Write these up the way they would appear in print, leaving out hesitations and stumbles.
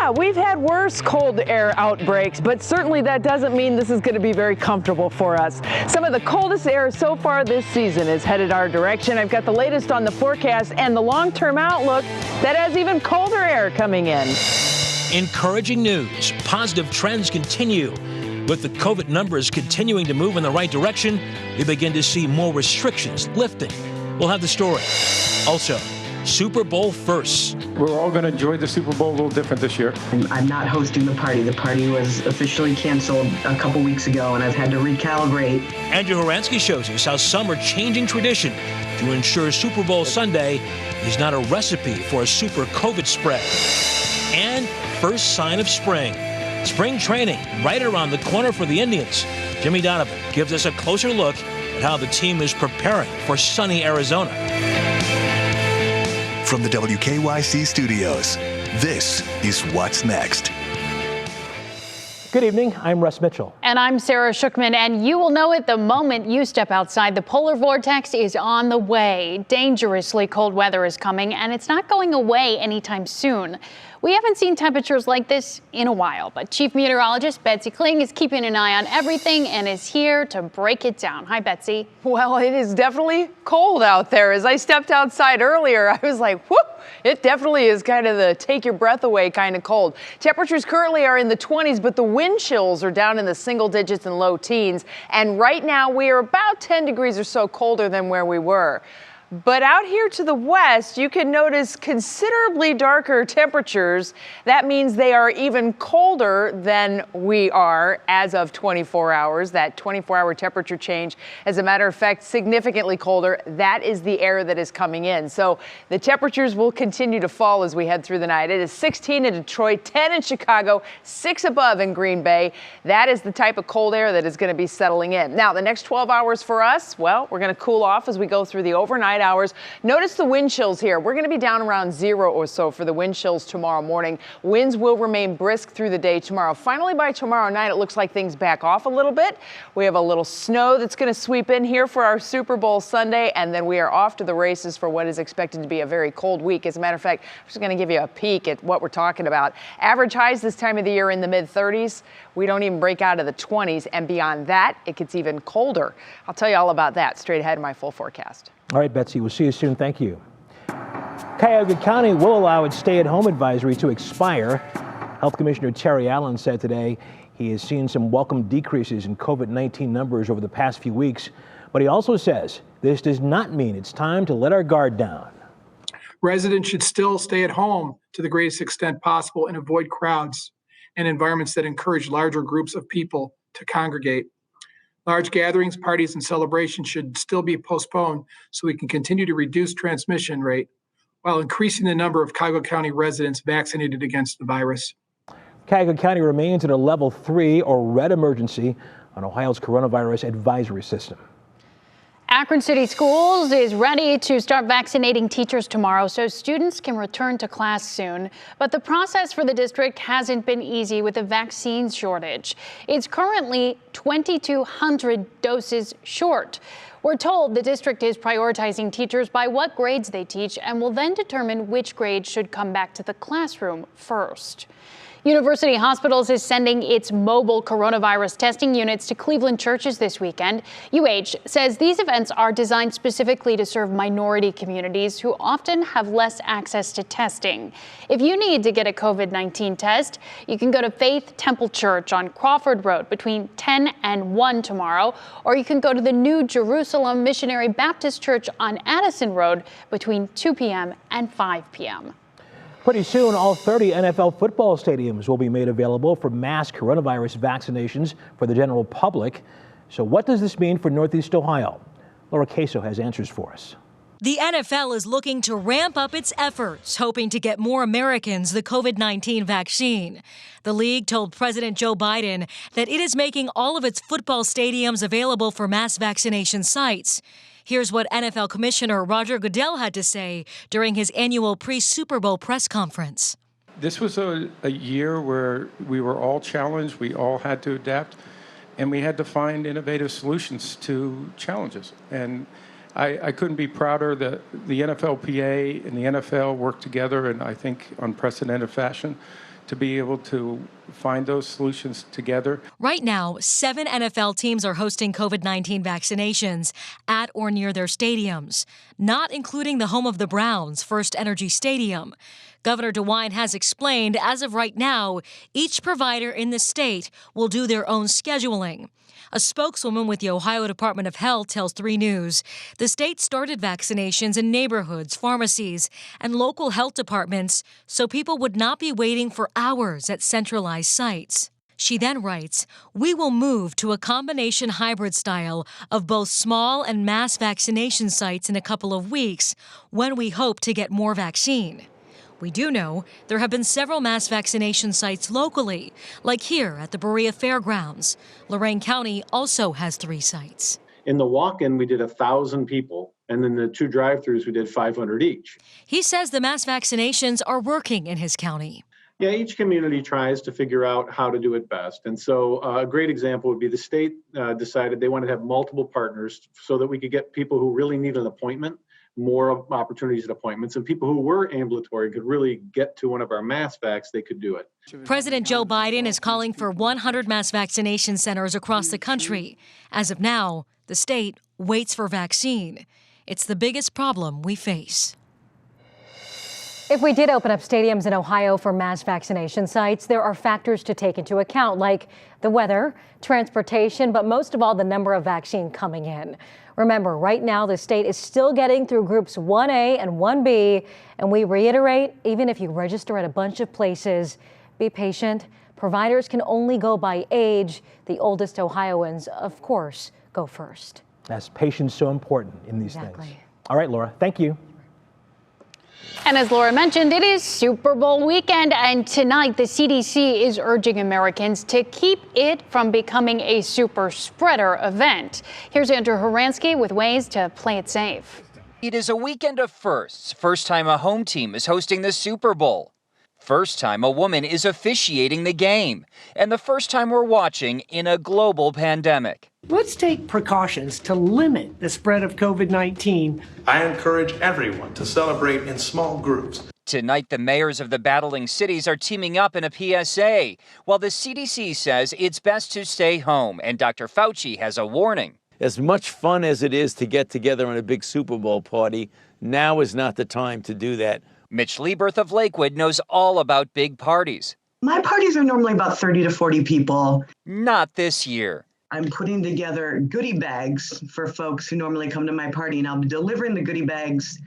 Yeah, we've had worse cold air outbreaks, but certainly that doesn't mean this is going to be very comfortable for us. Some of the coldest air so far this season is headed our direction. I've got the latest on the forecast and the long-term outlook that has even colder air coming in. Encouraging news. Positive trends continue. With the COVID numbers continuing to move in the right direction, we begin to see more restrictions lifting. We'll have the story. Also, Super Bowl firsts. We're all going to enjoy the Super Bowl a little different this year. I'm not hosting the party. The party was officially canceled a couple weeks ago, and I've had to recalibrate. Andrew Horansky shows us how some are changing tradition to ensure Super Bowl Sunday is not a recipe for a super COVID spread. And first sign of spring. Spring training right around the corner for the Indians. Jimmy Donovan gives us a closer look at how the team is preparing for sunny Arizona. From the WKYC studios, this is What's Next. Good evening, I'm Russ Mitchell. And I'm Sarah Shookman, and you will know it the moment you step outside. The polar vortex is on the way. Dangerously cold weather is coming, and it's not going away anytime soon. We haven't seen temperatures like this in a while, but Chief Meteorologist Betsy Kling is keeping an eye on everything and is here to break it down. Hi, Betsy. Well, it is definitely cold out there. As I stepped outside earlier, I was like, whoop, it definitely is kind of the take your breath away kind of cold. Temperatures currently are in the 20s, but the wind chills are down in the single digits and low teens. And right now we are about 10 degrees or so colder than where we were. But out here to the west, you can notice considerably darker temperatures. That means they are even colder than we are as of 24 hours. That 24-hour temperature change, as a matter of fact, significantly colder. That is the air that is coming in. So the temperatures will continue to fall as we head through the night. It is 16 in Detroit, 10 in Chicago, 6 above in Green Bay. That is the type of cold air that is going to be settling in. Now, the next 12 hours for us, well, we're going to cool off as we go through the overnight hours. Notice the wind chills here. We're going to be down around 0 or so for the wind chills tomorrow morning. Winds will remain brisk through the day tomorrow. Finally, by tomorrow night, it looks like things back off a little bit. We have a little snow that's going to sweep in here for our Super Bowl Sunday, and then we are off to the races for what is expected to be a very cold week. As a matter of fact, I'm just going to give you a peek at what we're talking about. Average highs this time of the year in the mid-30s. We don't even break out of the 20s, and beyond that, it gets even colder. I'll tell you all about that straight ahead in my full forecast. All right, Betsy, we'll see you soon. Thank you. Cuyahoga County will allow its stay-at-home advisory to expire. Health Commissioner Terry Allen said today he has seen some welcome decreases in COVID-19 numbers over the past few weeks, but he also says this does not mean it's time to let our guard down. Residents should still stay at home to the greatest extent possible and avoid crowds and environments that encourage larger groups of people to congregate. Large gatherings, parties, and celebrations should still be postponed so we can continue to reduce transmission rate while increasing the number of Cuyahoga County residents vaccinated against the virus. Cuyahoga County remains in a level 3 or red emergency on Ohio's coronavirus advisory system. Akron City Schools is ready to start vaccinating teachers tomorrow so students can return to class soon. But the process for the district hasn't been easy with a vaccine shortage. It's currently 2,200 doses short. We're told the district is prioritizing teachers by what grades they teach and will then determine which grade should come back to the classroom first. University Hospitals is sending its mobile coronavirus testing units to Cleveland churches this weekend. UH says these events are designed specifically to serve minority communities who often have less access to testing. If you need to get a COVID-19 test, you can go to Faith Temple Church on Crawford Road between 10 and 1 tomorrow, or you can go to the New Jerusalem Missionary Baptist Church on Addison Road between 2 p.m. and 5 p.m. Pretty soon, all 30 NFL football stadiums will be made available for mass coronavirus vaccinations for the general public. So what does this mean for Northeast Ohio? Laura Queso has answers for us. The NFL is looking to ramp up its efforts, hoping to get more Americans the COVID-19 vaccine. The league told President Joe Biden that it is making all of its football stadiums available for mass vaccination sites. Here's what NFL Commissioner Roger Goodell had to say during his annual pre-Super Bowl press conference. This was a year where we were all challenged, we all had to adapt, and we had to find innovative solutions to challenges. And I couldn't be prouder that the NFLPA and the NFL worked together in, I think, unprecedented fashion to be able to find those solutions together. Right now, 7 NFL teams are hosting COVID-19 vaccinations at or near their stadiums, not including the home of the Browns, First Energy Stadium. Governor DeWine has explained, as of right now, each provider in the state will do their own scheduling. A spokeswoman with the Ohio Department of Health tells 3 News the state started vaccinations in neighborhoods, pharmacies, and local health departments so people would not be waiting for hours at centralized sites. She then writes, "We will move to a combination hybrid style of both small and mass vaccination sites in a couple of weeks when we hope to get more vaccine." We do know there have been several mass vaccination sites locally, like here at the Berea Fairgrounds. Lorain County also has 3 sites. In the walk-in, we did 1,000 people, and then the 2 drive-thrus, we did 500 each. He says the mass vaccinations are working in his county. Yeah, each community tries to figure out how to do it best. And so a great example would be the state decided they wanted to have multiple partners so that we could get people who really need an appointment more opportunities at appointments, and people who were ambulatory could really get to one of our mass vacs, they could do it. President Joe Biden is calling for 100 mass vaccination centers across the country. As of now, the state waits for vaccine. It's the biggest problem we face. If we did open up stadiums in Ohio for mass vaccination sites, there are factors to take into account, like the weather, transportation, but most of all, the number of vaccine coming in. Remember, right now, the state is still getting through groups 1A and 1B, and we reiterate, even if you register at a bunch of places, be patient. Providers can only go by age. The oldest Ohioans, of course, go first. That's patience so important in these things. All right, Laura, thank you. And as Laura mentioned, it is Super Bowl weekend, and tonight the CDC is urging Americans to keep it from becoming a super spreader event. Here's Andrew Horansky with ways to play it safe. It is a weekend of firsts. First time a home team is hosting the Super Bowl. First time a woman is officiating the game. And the first time we're watching in a global pandemic. Let's take precautions to limit the spread of COVID-19. I encourage everyone to celebrate in small groups. Tonight, the mayors of the battling cities are teaming up in a PSA, while the CDC says it's best to stay home, and Dr. Fauci has a warning. As much fun as it is to get together in a big Super Bowl party, now is not the time to do that. Mitch Lieberth of Lakewood knows all about big parties. My parties are normally about 30 to 40 people. Not this year. I'm putting together goodie bags for folks who normally come to my party, and I'll be delivering the goodie bags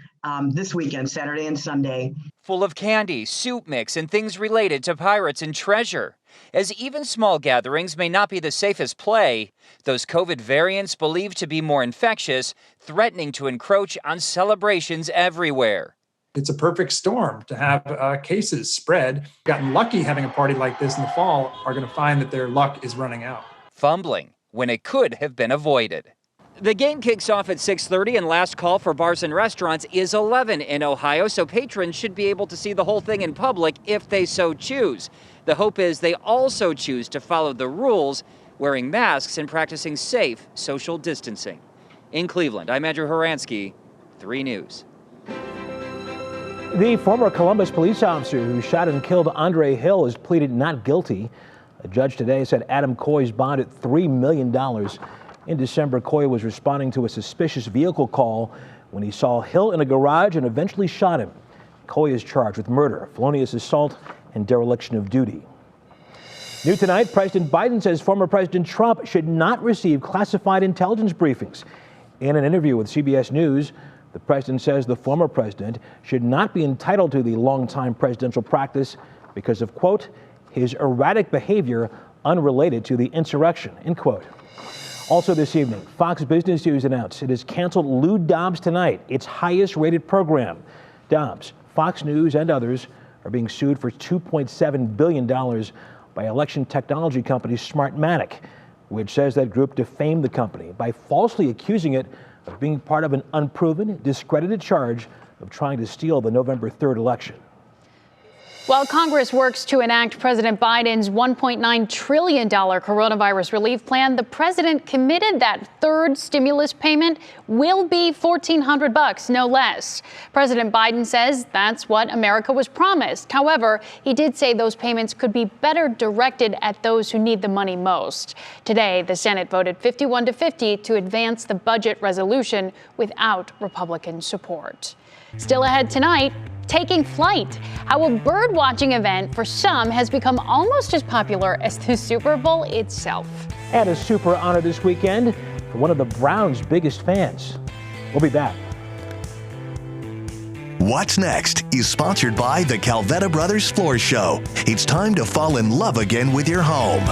this weekend, Saturday and Sunday. Full of candy, soup mix, and things related to pirates and treasure. As even small gatherings may not be the safest play, those COVID variants believed to be more infectious, threatening to encroach on celebrations everywhere. It's a perfect storm to have cases spread. Gotten lucky having a party like this in the fall are going to find that their luck is running out. Fumbling when it could have been avoided. The game kicks off at 6:30, and last call for bars and restaurants is 11 in Ohio, so patrons should be able to see the whole thing in public if they so choose. The hope is they also choose to follow the rules, wearing masks and practicing safe social distancing. In Cleveland, I'm Andrew Horansky, 3 News. The former Columbus police officer who shot and killed Andre Hill has pleaded not guilty. A judge today said Adam Coy's bond at $3 million. In December, Coy was responding to a suspicious vehicle call when he saw Hill in a garage and eventually shot him. Coy is charged with murder, felonious assault, and dereliction of duty. New tonight, President Biden says former President Trump should not receive classified intelligence briefings. In an interview with CBS News, the president says the former president should not be entitled to the longtime presidential practice because of, quote, his erratic behavior unrelated to the insurrection, end quote. Also this evening, Fox Business News announced it has canceled Lou Dobbs Tonight, its highest rated program. Dobbs, Fox News, and others are being sued for $2.7 billion by election technology company Smartmatic, which says that group defamed the company by falsely accusing it of being part of an unproven, discredited charge of trying to steal the November 3rd election. While Congress works to enact President Biden's $1.9 trillion coronavirus relief plan, the president committed that third stimulus payment will be $1,400, no less. President Biden says that's what America was promised. However, he did say those payments could be better directed at those who need the money most. Today, the Senate voted 51-50 to advance the budget resolution without Republican support. Still ahead tonight, taking flight. How a bird watching event for some has become almost as popular as the Super Bowl itself. And a super honor this weekend for one of the Browns' biggest fans. We'll be back. What's Next is sponsored by the Calvetta Brothers Floor Show. It's time to fall in love again with your home.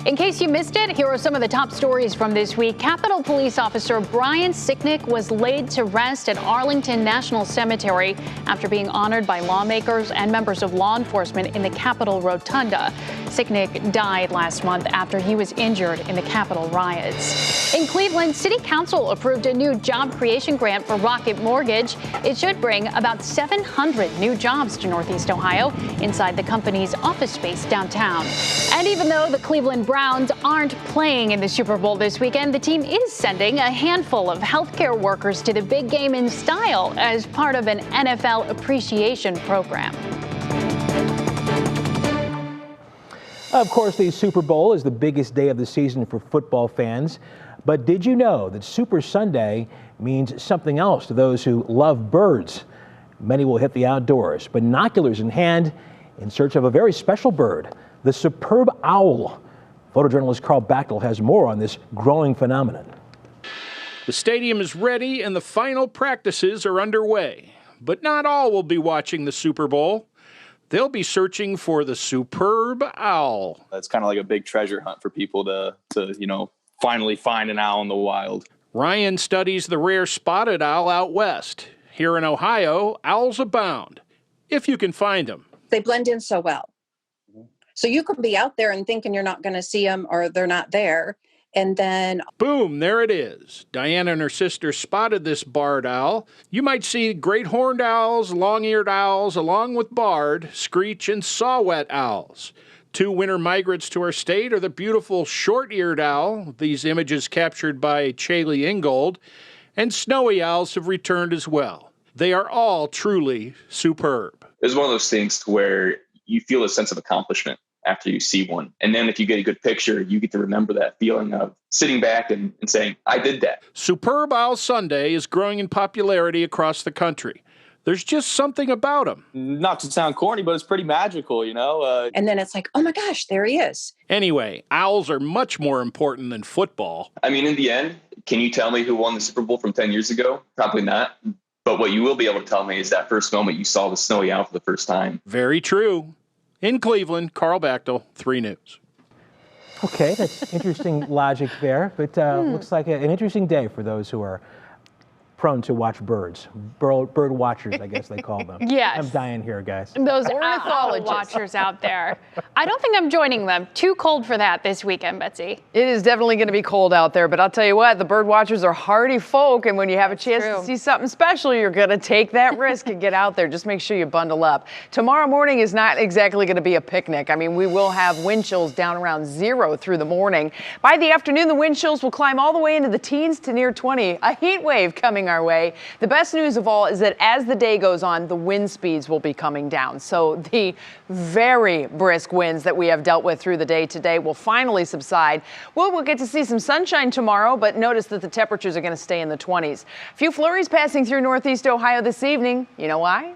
In case you missed it, here are some of the top stories from this week. Capitol Police Officer Brian Sicknick was laid to rest at Arlington National Cemetery after being honored by lawmakers and members of law enforcement in the Capitol Rotunda. Sicknick died last month after he was injured in the Capitol riots. In Cleveland, City Council approved a new job creation grant for Rocket Mortgage. It should bring about 700 new jobs to Northeast Ohio inside the company's office space downtown. And even though the Cleveland Browns aren't playing in the Super Bowl this weekend, the team is sending a handful of healthcare workers to the big game in style as part of an NFL appreciation program. Of course, the Super Bowl is the biggest day of the season for football fans. But did you know that Super Sunday means something else to those who love birds? Many will hit the outdoors, binoculars in hand, in search of a very special bird, the superb owl. Photojournalist Carl Bachtel has more on this growing phenomenon. The stadium is ready and the final practices are underway. But not all will be watching the Super Bowl. They'll be searching for the superb owl. It's kind of like a big treasure hunt for people to finally find an owl in the wild. Ryan studies the rare spotted owl out west. Here in Ohio, owls abound, if you can find them. They blend in so well. So you could be out there and thinking you're not going to see them or they're not there. And then boom, there it is. Diana and her sister spotted this barred owl. You might see great horned owls, long-eared owls, along with barred, screech, and saw-whet owls. Two winter migrants to our state are the beautiful short-eared owl, these images captured by Chaley Ingold, and snowy owls have returned as well. They are all truly superb. It's one of those things where you feel a sense of accomplishment after you see one. And then if you get a good picture, you get to remember that feeling of sitting back and saying, I did that. Superb Owl Sunday is growing in popularity across the country. There's just something about them. Not to sound corny, but it's pretty magical, and then it's like, oh my gosh, there he is. Anyway, owls are much more important than football. I mean, in the end, can you tell me who won the Super Bowl from 10 years ago? Probably not. But what you will be able to tell me is that first moment you saw the snowy owl for the first time. Very true. In Cleveland, Carl Bachtel, 3 News. Okay, that's interesting logic there, but looks like an interesting day for those who are prone to watch birds. Bird watchers, I guess they call them. Yes. I'm dying here, guys. Those owl watchers out there. I don't think I'm joining them. Too cold for that this weekend, Betsy. It is definitely going to be cold out there, but I'll tell you what, the bird watchers are hardy folk, and when you have a chance to see something special, you're going to take that risk and get out there. Just make sure you bundle up. Tomorrow morning is not exactly going to be a picnic. I mean, we will have wind chills down around 0 through the morning. By the afternoon, the wind chills will climb all the way into the teens to near 20. A heat wave coming our way. The best news of all is that as the day goes on, the wind speeds will be coming down. So the very brisk winds that we have dealt with through the day today will finally subside. We'll get to see some sunshine tomorrow, but notice that the temperatures are going to stay in the 20s. A few flurries passing through Northeast Ohio this evening. You know why?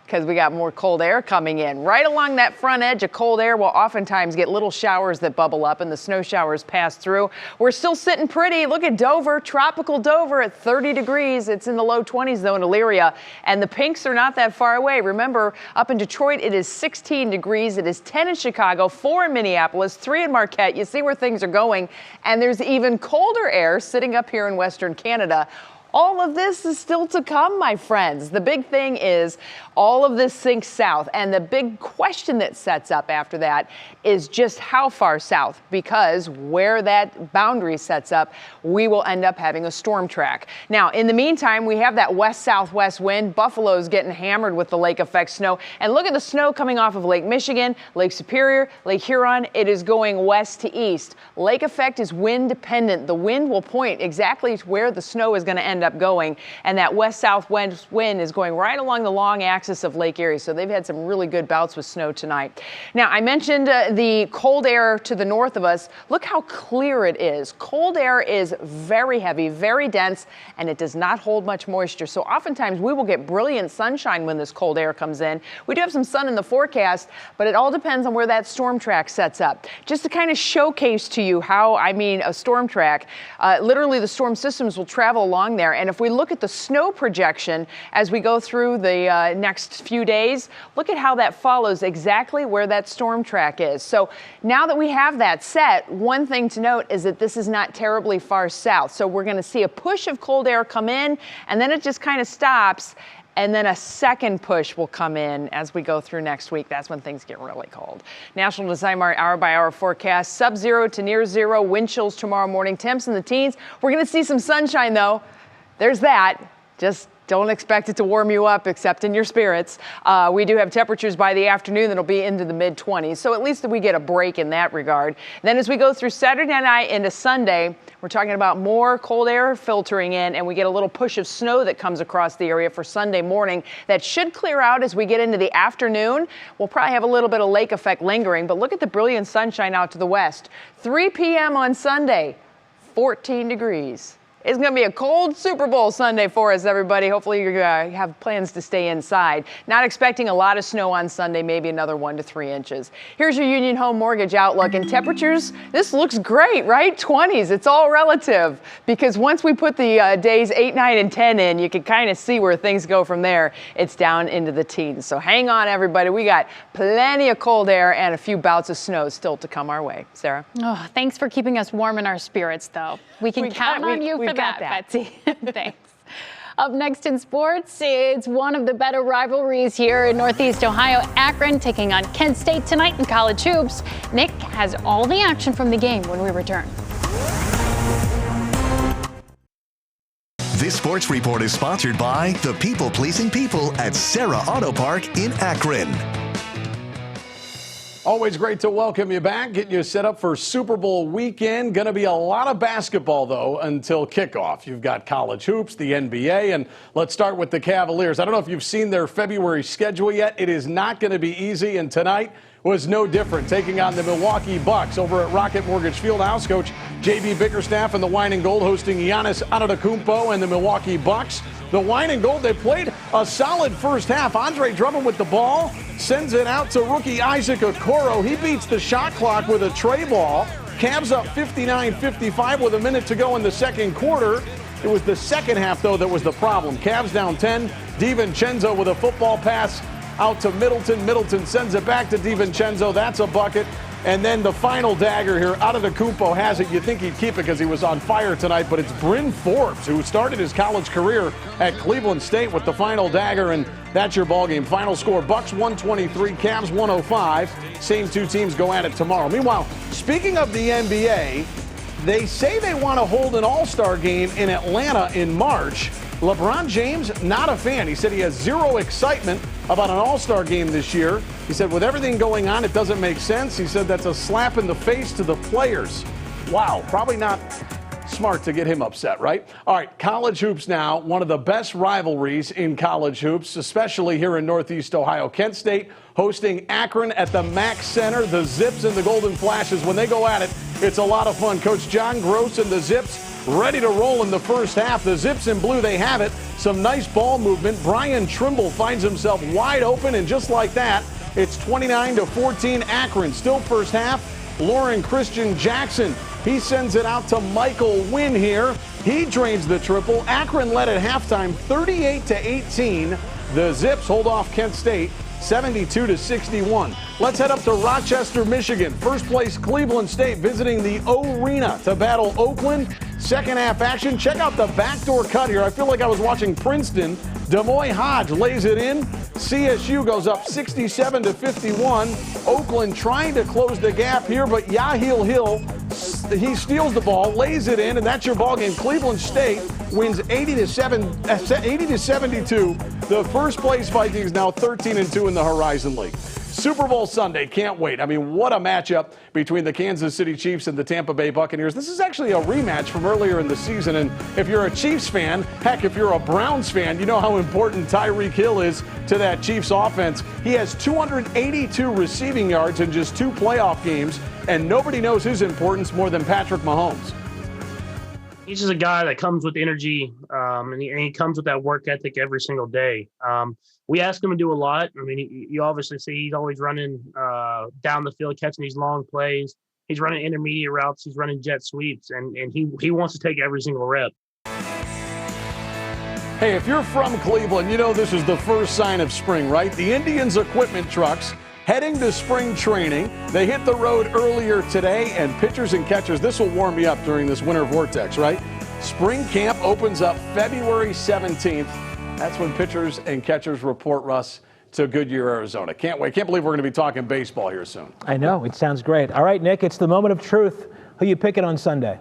Because we got more cold air coming in. Right along that front edge of cold air, we'll oftentimes get little showers that bubble up and the snow showers pass through. We're still sitting pretty. Look at Dover, tropical Dover at 30 degrees. It's in the low 20s though in Elyria, and the pinks are not that far away. Remember, up in Detroit, it is 16 degrees. It is 10 in Chicago, 4 in Minneapolis, 3 in Marquette. You see where things are going, and there's even colder air sitting up here in Western Canada. All of this is still to come, my friends. The big thing is all of this sinks south, and the big question that sets up after that is just how far south, because where that boundary sets up, we will end up having a storm track. Now, in the meantime, we have that west-southwest wind. Buffalo's getting hammered with the lake effect snow, and look at the snow coming off of Lake Michigan, Lake Superior, Lake Huron. It is going west to east. Lake effect is wind dependent. The wind will point exactly to where the snow is going to end up going, and that west-southwest wind is going right along the long axis of Lake Erie. So they've had some really good bouts with snow tonight. Now, I mentioned the cold air to the north of us. Look how clear it is. Cold air is very heavy, very dense, and it does not hold much moisture. So oftentimes we will get brilliant sunshine when this cold air comes in. We do have some sun in the forecast, but it all depends on where that storm track sets up. Just to kind of showcase to you how, a storm track, literally the storm systems will travel along there. And if we look at the snow projection as we go through the next few days, look at how that follows exactly where that storm track is. So now that we have that set, one thing to note is that this is not terribly far south. So we're going to see a push of cold air come in, and then it just kind of stops. And then a second push will come in as we go through next week. That's when things get really cold. National Design Mart hour-by-hour forecast, sub-zero to near zero wind chills tomorrow morning, temps in the teens. We're going to see some sunshine, though. There's that. Just don't expect it to warm you up, except in your spirits. We do have temperatures by the afternoon that'll be into the mid-20s, so at least we get a break in that regard. Then as we go through Saturday night into Sunday, we're talking about more cold air filtering in, and we get a little push of snow that comes across the area for Sunday morning. That should clear out as we get into the afternoon. We'll probably have a little bit of lake effect lingering, but look at the brilliant sunshine out to the west. 3 p.m. on Sunday, 14 degrees. It's going to be a cold Super Bowl Sunday for us, everybody. Hopefully you have plans to stay inside. Not expecting a lot of snow on Sunday, maybe another 1 to 3 inches. Here's your Union Home Mortgage outlook. And temperatures, this looks great, right? 20s. It's all relative, because once we put the days 8, 9, and 10 in, you can kind of see where things go from there. It's down into the teens. So hang on, everybody. We got plenty of cold air and a few bouts of snow still to come our way. Sarah? Oh, thanks for keeping us warm in our spirits, though. We can count on you for that, Betsy. Thanks. Up next in sports, it's one of the better rivalries here in Northeast Ohio. Akron taking on Kent State tonight in college hoops. Nick has all the action from the game when we return. This sports report is sponsored by the people-pleasing people at Sarah Auto Park in Akron. Always great to welcome you back, getting you set up for Super Bowl weekend. Going to be a lot of basketball, though, until kickoff. You've got college hoops, the NBA, and let's start with the Cavaliers. I don't know if you've seen their February schedule yet. It is not going to be easy, and tonight was no different, taking on the Milwaukee Bucks over at Rocket Mortgage Fieldhouse. Coach J.B. Bickerstaff and the Wine and Gold hosting Giannis Antetokounmpo and the Milwaukee Bucks. The Wine and Gold, they played a solid first half. Andre Drummond with the ball, sends it out to rookie Isaac Okoro. He beats the shot clock with a tray ball. Cavs up 59-55 with a minute to go in the second quarter. It was the second half, though, that was the problem. Cavs down 10. DiVincenzo with a football pass out to Middleton. Middleton sends it back to DiVincenzo. That's a bucket. And then the final dagger here, Antetokounmpo has it. You think he'd keep it because he was on fire tonight, but it's Bryn Forbes, who started his college career at Cleveland State with the final dagger, and that's your ball game. Final score, Bucks 123, Cavs 105. Same two teams go at it tomorrow. Meanwhile, speaking of the NBA, they say they want to hold an all-star game in Atlanta in March. LeBron James, not a fan. He said he has zero excitement about an all-star game this year. He said with everything going on, it doesn't make sense. He said that's a slap in the face to the players. Wow, probably not smart to get him upset, right? All right, college hoops now, one of the best rivalries in college hoops, especially here in Northeast Ohio. Kent State hosting Akron at the Mack Center. The Zips and the Golden Flashes, when they go at it, it's a lot of fun. Coach John Gross and the Zips ready to roll in the first half. The Zips in blue, they have it. Some nice ball movement. Brian Trimble finds himself wide open, and just like that, it's 29-14 Akron. Still first half. Lauren Christian Jackson, he sends it out to Michael Wynn here. He drains the triple. Akron led at halftime 38-18. The Zips hold off Kent State 72-61. Let's head up to Rochester, Michigan. First place Cleveland State visiting the O-Arena to battle Oakland. second half action. Check out the backdoor cut here. I feel like I was watching Princeton. Demoy Hodge lays it in. CSU goes up 67-51. Oakland trying to close the gap here, but Yahil Hill, he steals the ball, lays it in, and that's your ball game. Cleveland State wins 80-72. The first place Vikings now 13-2 in the Horizon League. Super Bowl Sunday, can't wait. I mean, what a matchup between the Kansas City Chiefs and the Tampa Bay Buccaneers. This is actually a rematch from earlier in the season, and if you're a Chiefs fan, heck, if you're a Browns fan, you know how important Tyreek Hill is to that Chiefs offense. He has 282 receiving yards in just 2 playoff games, and nobody knows his importance more than Patrick Mahomes. He's just a guy that comes with energy, and he comes with that work ethic every single day. We ask him to do a lot. I mean, you obviously see he's always running down the field, catching these long plays. He's running intermediate routes. He's running jet sweeps, and he wants to take every single rep. Hey, if you're from Cleveland, you know this is the first sign of spring, right? The Indians equipment trucks heading to spring training. They hit the road earlier today, and pitchers and catchers, this will warm me up during this winter vortex, right? Spring camp opens up February 17th. That's when pitchers and catchers report, Russ, to Goodyear, Arizona. Can't wait. Can't believe we're going to be talking baseball here soon. I know. It sounds great. All right, Nick, it's the moment of truth. Who you picking on Sunday?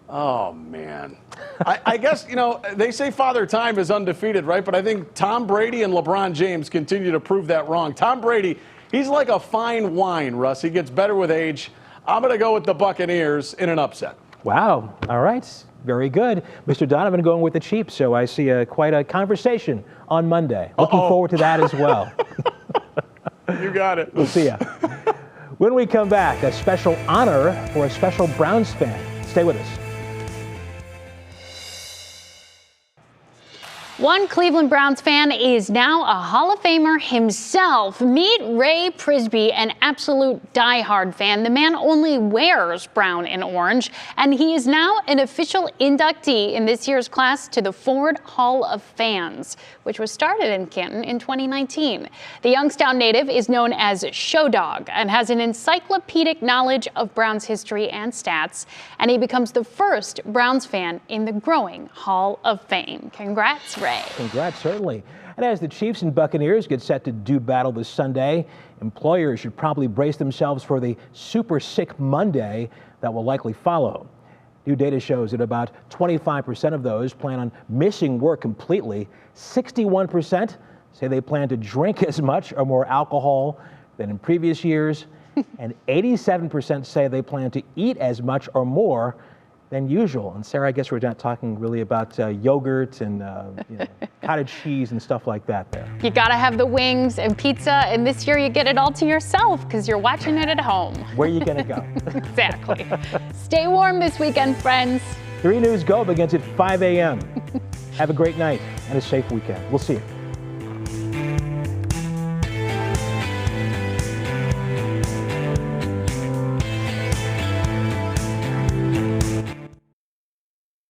Oh, man. I guess, you know, they say Father Time is undefeated, right? But I think Tom Brady and LeBron James continue to prove that wrong. Tom Brady, he's like a fine wine, Russ. He gets better with age. I'm going to go with the Buccaneers in an upset. Wow. All right. Very good. Mr. Donovan going with the Chiefs, so I see quite a conversation on Monday. Looking forward to that as well. You got it. We'll see ya. When we come back, a special honor for a special Browns fan. Stay with us. One Cleveland Browns fan is now a Hall of Famer himself. Meet Ray Prisby, an absolute diehard fan. The man only wears brown and orange, and he is now an official inductee in this year's class to the Ford Hall of Fans, which was started in Canton in 2019. The Youngstown native is known as Show Dog and has an encyclopedic knowledge of Browns history and stats, and he becomes the first Browns fan in the growing Hall of Fame. Congrats, Ray. Congrats, certainly. And as the Chiefs and Buccaneers get set to do battle this Sunday, employers should probably brace themselves for the Super Sick Monday that will likely follow. New data shows that about 25% of those plan on missing work completely. 61% say they plan to drink as much or more alcohol than in previous years. And 87% say they plan to eat as much or more than usual. And Sarah, I guess we're not talking really about yogurt and cottage cheese and stuff like that there. You gotta have the wings and pizza, and this year you get it all to yourself because you're watching it at home. Where are you gonna go? Exactly. Stay warm this weekend, friends. 3 News Go begins at 5 a.m. Have a great night and a safe weekend. We'll see you.